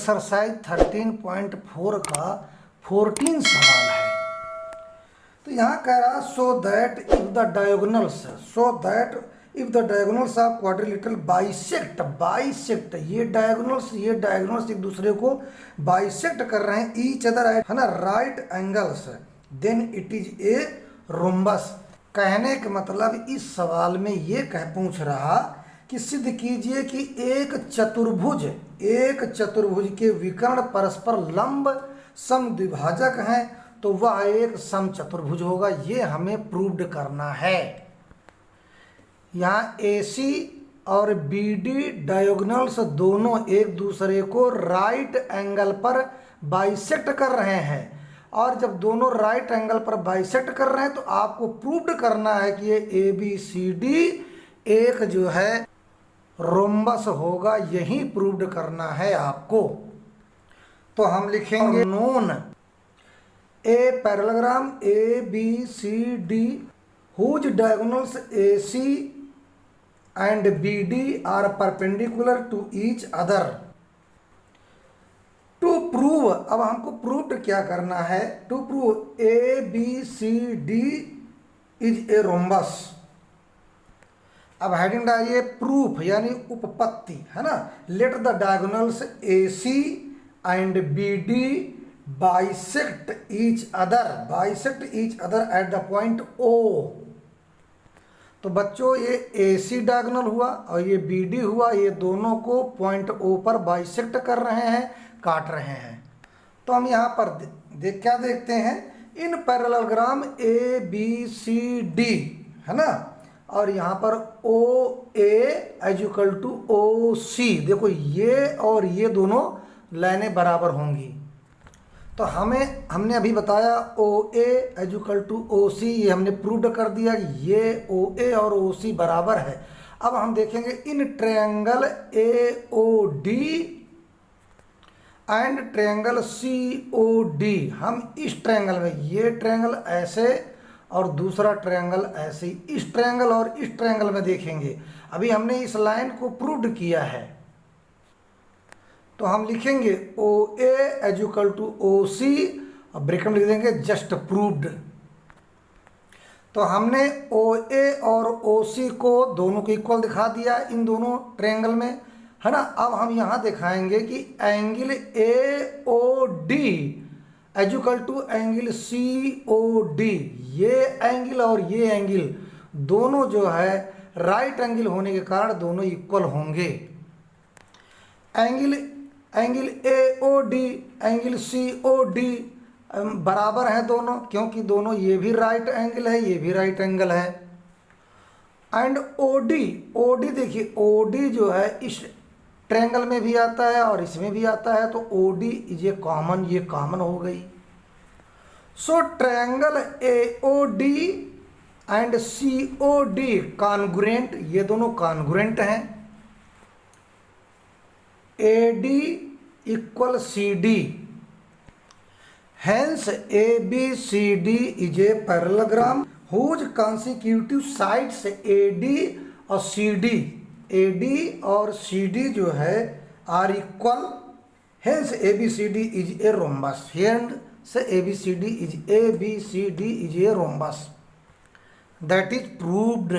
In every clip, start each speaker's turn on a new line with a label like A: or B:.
A: Exercise 13.4 का 14 सवाल है। तो यहाँ कह रहा so that if the diagonals of quadrilateral bisect ये डायगोनल्स एक दूसरे को बाइसेक्ट कर रहे हैं ईच अदर है ना right angles, then it is a rhombus. कहने का मतलब इस सवाल में ये पूछ रहा कि सिद्ध कीजिए कि एक चतुर्भुज के विकर्ण परस्पर लंब समद्विभाजक हैं तो वह एक समचतुर्भुज होगा। ये हमें प्रूव्ड करना है। यहाँ AC और BD डायगोनल्स दोनों एक दूसरे को राइट एंगल पर बाइसेक्ट कर रहे हैं, और जब दोनों राइट एंगल पर बाइसेक्ट कर रहे हैं तो आपको प्रूव्ड करना है कि ये ABCD एक जो है रोम्बस होगा। यही प्रूव्ड करना है आपको। तो हम लिखेंगे known a parallelogram ABCD whose diagonals AC and BD are perpendicular to each other। To prove, अब हमको प्रूव्ड क्या करना है? To prove ABCD is a rhombus. अब हेडिंग डालिए प्रूफ यानी उपपत्ति, है ना। Let the diagonals AC and BD bisect each other at the point O। तो बच्चों ये AC डायगोनल हुआ और ये BD हुआ, ये दोनों को पॉइंट O पर बाइसेक्ट कर रहे हैं, काट रहे हैं। तो हम यहाँ पर क्या देखते हैं? इन पैरेललोग्राम ABCD, है ना, और यहाँ पर OA is equal to OC। देखो ये और ये दोनों लाइनें बराबर होंगी। तो हमने अभी बताया OA is equal to OC, ये हमने प्रूव्ड कर दिया कि ये OA और OC बराबर है। अब हम देखेंगे in triangle AOD and triangle COD। हम इस ट्रायंगल में, ये ट्रायंगल ऐसे और दूसरा ट्रायंगल ऐसे, इस ट्रायंगल और इस ट्रायंगल में देखेंगे। अभी हमने इस लाइन को प्रूव्ड किया है। तो हम लिखेंगे OA is equal to OC और ब्रैकेट में लिख देंगे जस्ट प्रूव्ड। तो हमने OA और OC को दोनों को इक्वल दिखा दिया इन दोनों ट्रायंगल में, है ना। अब हम यहाँ दिखाएंगे कि angle AOD is equal to angle COD। ये एंगल और ये एंगल दोनों जो है राइट एंगल होने के कारण दोनों इक्वल होंगे। एंगल AOD एंगल COD बराबर है दोनों, क्योंकि दोनों, ये भी राइट एंगल है, ये भी राइट एंगल है। एंड OD देखिए, OD जो है इस ट्रायंगल में भी आता है और इसमें भी आता है, तो OD इज ए कॉमन, ये कॉमन हो गई। So triangle AOD and COD congruent, ये दोनों कॉन्ग्रुएंट हैं। AD equal CD, hence ABCD is a parallelogram whose consecutive sides AD और CD जो है are equal, hence ABCD is a rhombus. Hence ABCD is a rhombus, that is proved.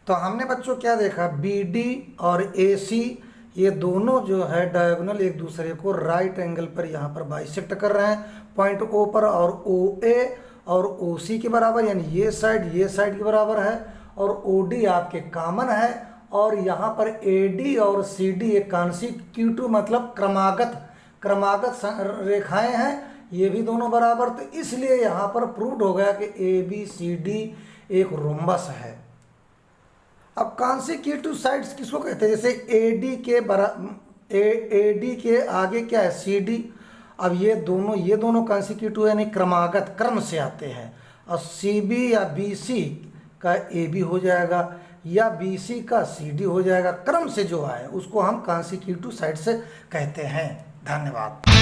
A: तो हमने बच्चों क्या देखा? BD और AC ये दोनों जो है डायगोनल एक दूसरे को राइट एंगल पर यहाँ पर बाइसेक्ट कर रहे हैं पॉइंट O पर, और OA और OC के बराबर, यानी ये साइड के बराबर है, और OD आपके कॉमन है, और यहाँ पर AD और CD एक कॉन्सिक्यूटिव मतलब क्रमागत रेखाएं हैं, ये भी दोनों बराबर। तो इसलिए यहाँ पर प्रूव्ड हो गया कि ABCD एक रोम्बस है। अब कॉन्सिक्यूटिव साइड्स किसको कहते हैं? जैसे AD के आगे क्या है? CD। अब ये दोनों कॉन्सिक्यूटिव यानी क्रम से आते हैं, और CB या BC का AB हो जाएगा, या BC का CD हो जाएगा। क्रम से जो आए उसको हम कॉन्सिक्यूटिव साइड से कहते हैं। धन्यवाद।